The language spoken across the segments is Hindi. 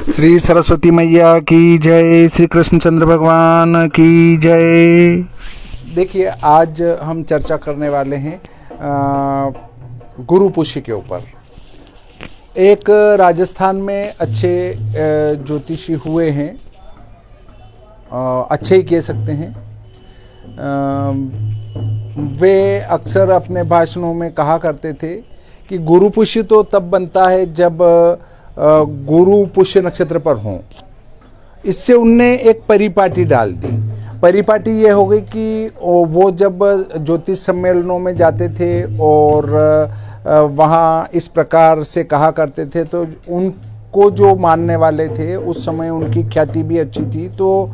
श्री सरस्वती मैया की जय, श्री कृष्णचंद्र भगवान की जय। देखिए, आज हम चर्चा करने वाले हैं गुरु पुष्य के ऊपर। एक राजस्थान में अच्छे ज्योतिषी हुए हैं, अच्छे ही कह सकते हैं। वे अक्सर अपने भाषणों में कहा करते थे कि गुरु पुष्य तो तब बनता है जब गुरु पुष्य नक्षत्र पर हों। इससे उनने एक परिपाटी डाल दी। परिपाटी ये हो गई कि वो जब ज्योतिष सम्मेलनों में जाते थे और वहाँ इस प्रकार से कहा करते थे तो उनको जो मानने वाले थे उस समय उनकी ख्याति भी अच्छी थी। तो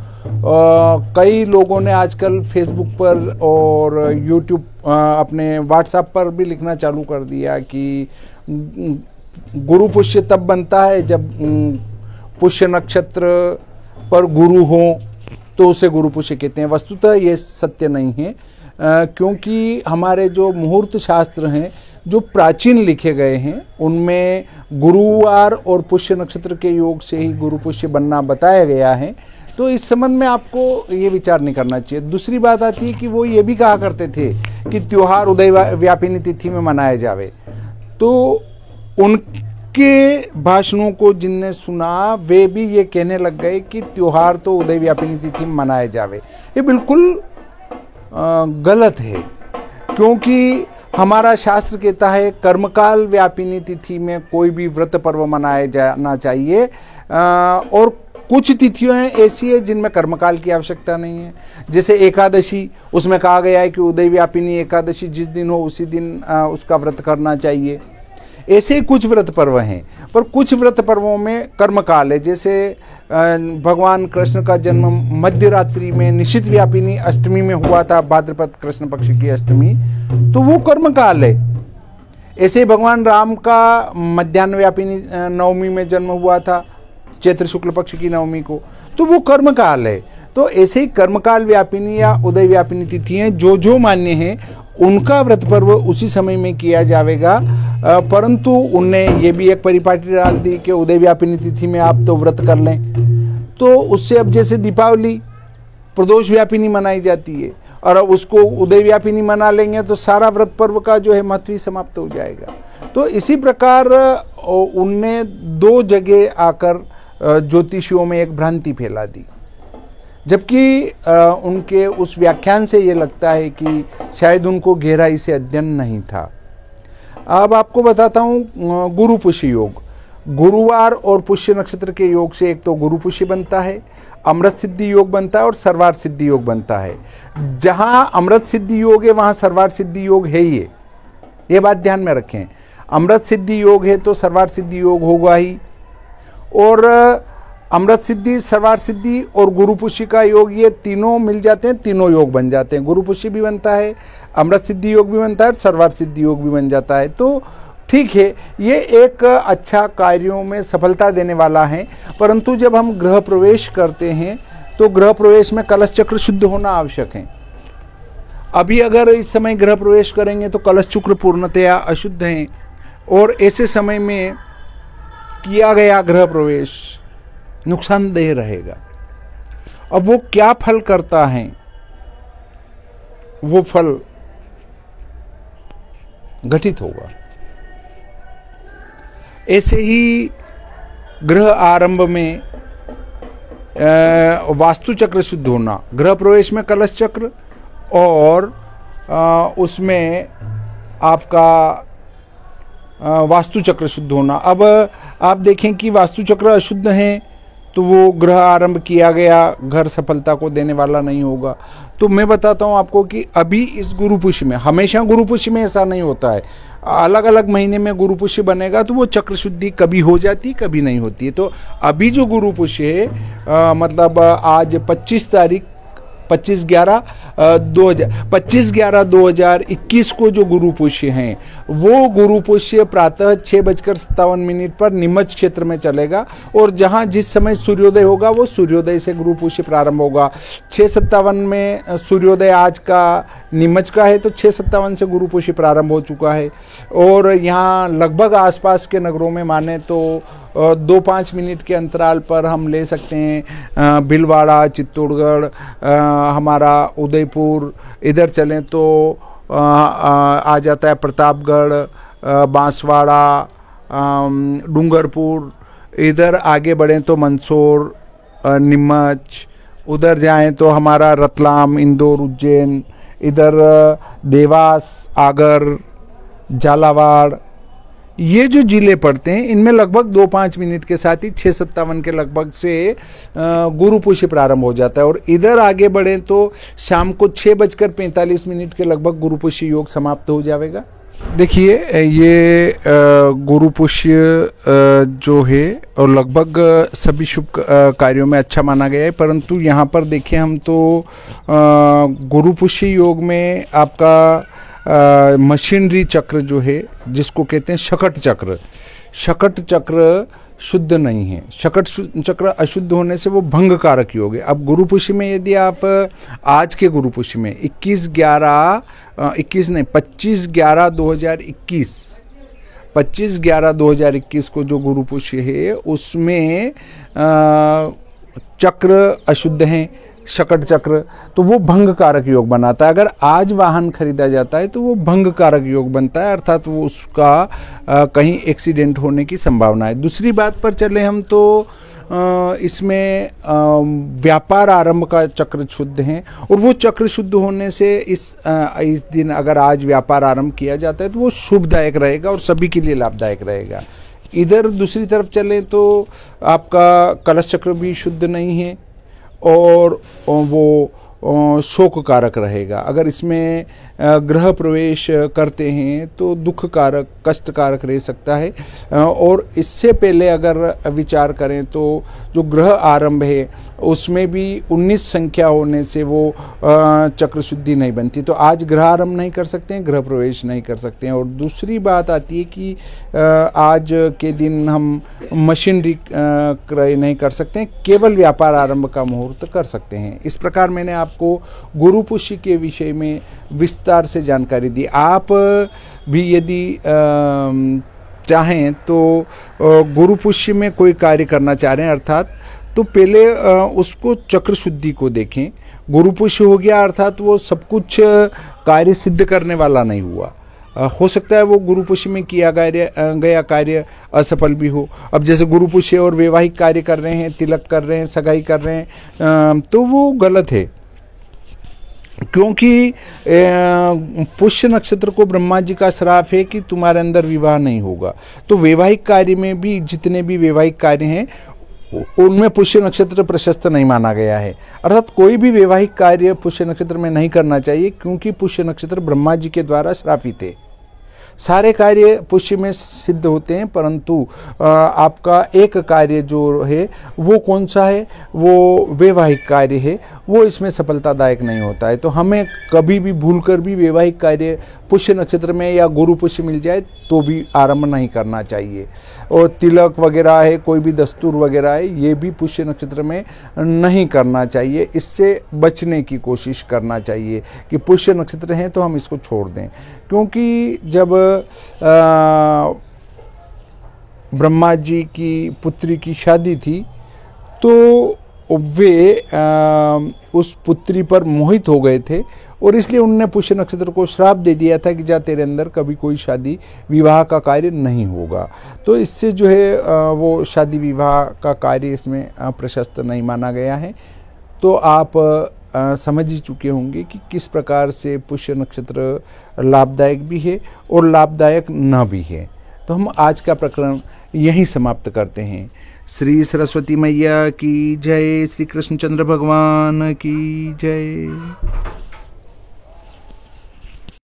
कई लोगों ने आजकल फेसबुक पर और यूट्यूब अपने व्हाट्सएप पर भी लिखना चालू कर दिया कि गुरु पुष्य तब बनता है जब पुष्य नक्षत्र पर गुरु हो तो उसे गुरु पुष्य कहते हैं। वस्तुतः ये सत्य नहीं है, क्योंकि हमारे जो मुहूर्त शास्त्र हैं जो प्राचीन लिखे गए हैं उनमें गुरुवार और पुष्य नक्षत्र के योग से ही गुरु पुष्य बनना बताया गया है। तो इस संबंध में आपको ये विचार नहीं करना चाहिए। दूसरी बात आती है कि वो ये भी कहा करते थे कि त्योहार उदय व्यापिनी तिथि में मनाए जावे। तो उनके भाषणों को जिनने सुना वे भी ये कहने लग गए कि त्योहार तो उदय व्यापिनी तिथि में मनाए जावे। ये बिल्कुल गलत है, क्योंकि हमारा शास्त्र कहता है कर्मकाल व्यापिनी तिथि में कोई भी व्रत पर्व मनाया जाना चाहिए। और कुछ तिथियां ऐसी है जिनमें कर्मकाल की आवश्यकता नहीं है। जैसे एकादशी, उसमें कहा गया है कि उदय व्यापिनी एकादशी जिस दिन हो उसी दिन उसका व्रत करना चाहिए। ऐसे ही कुछ व्रत पर्व हैं, पर कुछ व्रत पर्वों में कर्मकाल है। जैसे भगवान कृष्ण का जन्म मध्य रात्रि में निशित व्यापिनी अष्टमी में हुआ था, भाद्रपद कृष्ण पक्ष की अष्टमी, तो वो कर्मकाल है। ऐसे ही भगवान राम का मध्याह्न व्यापिनी नवमी में जन्म हुआ था, चैत्र शुक्ल पक्ष की नवमी को, तो वो कर्मकाल है। तो ऐसे ही कर्मकाल व्यापिनी या उदय व्यापिनी तिथियां जो मान्य हैं उनका व्रत पर्व उसी समय में किया जाएगा। परंतु उनने ये भी एक परिपाटी डाल दी कि उदय व्यापिनी तिथि में आप तो व्रत कर लें। तो उससे अब जैसे दीपावली प्रदोष व्यापिनी मनाई जाती है और उसको उदय व्यापिनी मना लेंगे तो सारा व्रत पर्व का जो है महत्व ही समाप्त हो जाएगा। तो इसी प्रकार उनने दो जगह आकर ज्योतिषियों में एक भ्रांति फैला दी, जबकि उनके उस व्याख्यान से ये लगता है कि शायद उनको गहराई से अध्ययन नहीं था। अब आपको बताता हूँ गुरु पुष्य योग। गुरुवार और पुष्य नक्षत्र के योग से एक तो गुरु पुष्य बनता है, अमृत सिद्धि योग बनता है और सर्वार्थ सिद्धि योग बनता है। जहाँ अमृत सिद्धि योग है वहाँ सर्वार्थ सिद्धि योग है ही। ये बात ध्यान में रखें, अमृत सिद्धि योग है तो सर्वार्थ सिद्धि योग होगा ही। और अमृत सिद्धि, सर्वार्थ सिद्धि और गुरु पुष्य का योग, ये तीनों मिल जाते हैं, तीनों योग बन जाते हैं। गुरु पुष्य भी बनता है, अमृत सिद्धि योग भी बनता है, सर्वार्थ सिद्धि योग भी बन जाता है। तो ठीक है, ये एक अच्छा कार्यों में सफलता देने वाला है। परंतु जब हम गृह प्रवेश करते हैं तो गृह प्रवेश में कलश चक्र शुद्ध होना आवश्यक है। अभी अगर इस समय गृह प्रवेश करेंगे तो कलश चक्र पूर्णतया अशुद्ध हैं और ऐसे समय में किया गया गृह प्रवेश नुकसानदेह रहेगा। अब वो क्या फल करता है, वो फल घटित होगा। ऐसे ही गृह आरंभ में वास्तु चक्र शुद्ध होना, गृह प्रवेश में कलश चक्र और उसमें आपका वास्तु चक्र शुद्ध होना। अब आप देखें कि वास्तु चक्र अशुद्ध हैं तो वो गृह आरंभ किया गया घर सफलता को देने वाला नहीं होगा। तो मैं बताता हूँ आपको कि अभी इस गुरु पुष्य में, हमेशा गुरु पुष्य में ऐसा नहीं होता है, अलग अलग महीने में गुरु पुष्य बनेगा तो वो चक्र शुद्धि कभी हो जाती कभी नहीं होती है। तो अभी जो गुरु पुष्य है मतलब आज 25/11/2021 को जो गुरु पुष्य हैं वो गुरु पुष्य प्रातः 6:57 पर नीमच क्षेत्र में चलेगा और जहां जिस समय सूर्योदय होगा वो सूर्योदय से गुरु पुष्य प्रारंभ होगा। 6:57 में सूर्योदय आज का नीमच का है तो 6:57 से गुरु पुष्य प्रारंभ हो चुका है। और यहाँ लगभग आसपास के नगरों में माने तो 2-5 मिनट के अंतराल पर हम ले सकते हैं भीलवाड़ा, चित्तौड़गढ़, हमारा उदयपुर, इधर चलें तो आ जाता है प्रतापगढ़, बांसवाड़ा, डूंगरपुर, इधर आगे बढ़ें तो मंदसौर, नीमच, उधर जाएं तो हमारा रतलाम, इंदौर, उज्जैन, इधर देवास, आगर, झालावाड़, ये जो जिले पड़ते हैं इनमें लगभग 2-5 मिनट के साथ ही 6:57 के लगभग से गुरु पुष्य प्रारंभ हो जाता है। और इधर आगे बढ़ें तो शाम को 6:45 के लगभग गुरु पुष्य योग समाप्त हो जाएगा। देखिए ये गुरु पुष्य जो है और लगभग सभी शुभ कार्यों में अच्छा माना गया है, परंतु यहाँ पर देखें हम तो गुरु पुष्य योग में आपका मशीनरी चक्र जो है जिसको कहते हैं शकट चक्र, शकट चक्र शुद्ध नहीं है। शकट चक्र अशुद्ध होने से वो भंग कारक योग है। अब गुरु पुष्य में यदि आप आज के गुरु पुष्य में 25/11/2021 को जो गुरु पुष्य है उसमें चक्र अशुद्ध हैं, शकट चक्र, तो वो भंग कारक योग बनाता है। अगर आज वाहन खरीदा जाता है तो वो भंग कारक योग बनता है, अर्थात वो उसका कहीं एक्सीडेंट होने की संभावना है। दूसरी बात पर चले हम तो इसमें व्यापार आरंभ का चक्र शुद्ध है और वो चक्र शुद्ध होने से इस दिन अगर आज व्यापार आरंभ किया जाता है तो वो शुभदायक रहेगा और सभी के लिए लाभदायक रहेगा। इधर दूसरी तरफ चले तो आपका कलश चक्र भी शुद्ध नहीं है और वो शोक कारक रहेगा। अगर इसमें ग्रह प्रवेश करते हैं तो दुख कारक, कष्ट कारक रह सकता है। और इससे पहले अगर विचार करें तो जो ग्रह आरंभ है उसमें भी 19 संख्या होने से वो चक्र शुद्धि नहीं बनती। तो आज ग्रह आरंभ नहीं कर सकते हैं, ग्रह प्रवेश नहीं कर सकते हैं। और दूसरी बात आती है कि आज के दिन हम मशीनरी क्रय नहीं कर सकते हैं, केवल व्यापार आरंभ का मुहूर्त कर सकते हैं। इस प्रकार मैंने आपको गुरु पुष्य के विषय में विस्तार से जानकारी दी। आप भी यदि चाहें तो गुरु पुष्य में कोई कार्य करना चाह रहे हैं अर्थात तो पहले उसको चक्र शुद्धि को देखें। गुरु पुष्य हो गया अर्थात वो सब कुछ कार्य सिद्ध करने वाला नहीं हुआ। हो सकता है वो गुरु पुष्य में किया गया कार्य असफल भी हो। अब जैसे गुरु पुष्य और वैवाहिक कार्य कर रहे हैं, तिलक कर रहे हैं, सगाई कर रहे हैं, तो वो गलत है, क्योंकि पुष्य नक्षत्र को ब्रह्मा जी का श्राप है कि तुम्हारे अंदर विवाह नहीं होगा। तो वैवाहिक कार्य में भी जितने भी वैवाहिक कार्य हैं उनमें पुष्य नक्षत्र प्रशस्त नहीं माना गया है। अर्थात कोई भी वैवाहिक कार्य पुष्य नक्षत्र में नहीं करना चाहिए, क्योंकि पुष्य नक्षत्र ब्रह्मा जी के द्वारा श्रापित है। सारे कार्य पुष्य में सिद्ध होते हैं, परंतु आपका एक कार्य जो है वो कौन सा है, वो वैवाहिक कार्य है, वो इसमें सफलतादायक नहीं होता है। तो हमें कभी भी भूलकर भी वैवाहिक कार्य पुष्य नक्षत्र में या गुरु पुष्य मिल जाए तो भी आरंभ नहीं करना चाहिए। और तिलक वगैरह है, कोई भी दस्तूर वगैरह है, ये भी पुष्य नक्षत्र में नहीं करना चाहिए। इससे बचने की कोशिश करना चाहिए कि पुष्य नक्षत्र हैं तो हम इसको छोड़ दें। क्योंकि जब ब्रह्मा जी की पुत्री की शादी थी तो वे उस पुत्री पर मोहित हो गए थे और इसलिए उन्होंने पुष्य नक्षत्र को श्राप दे दिया था कि जा तेरे अंदर कभी कोई शादी विवाह का कार्य नहीं होगा। तो इससे जो है वो शादी विवाह का कार्य इसमें प्रशस्त नहीं माना गया है। तो आप समझ ही चुके होंगे कि किस प्रकार से पुष्य नक्षत्र लाभदायक भी है और लाभदायक न भी है। तो हम आज का प्रकरण यहीं समाप्त करते हैं। श्री सरस्वती मैया की जय, श्री कृष्णचंद्र भगवान की जय।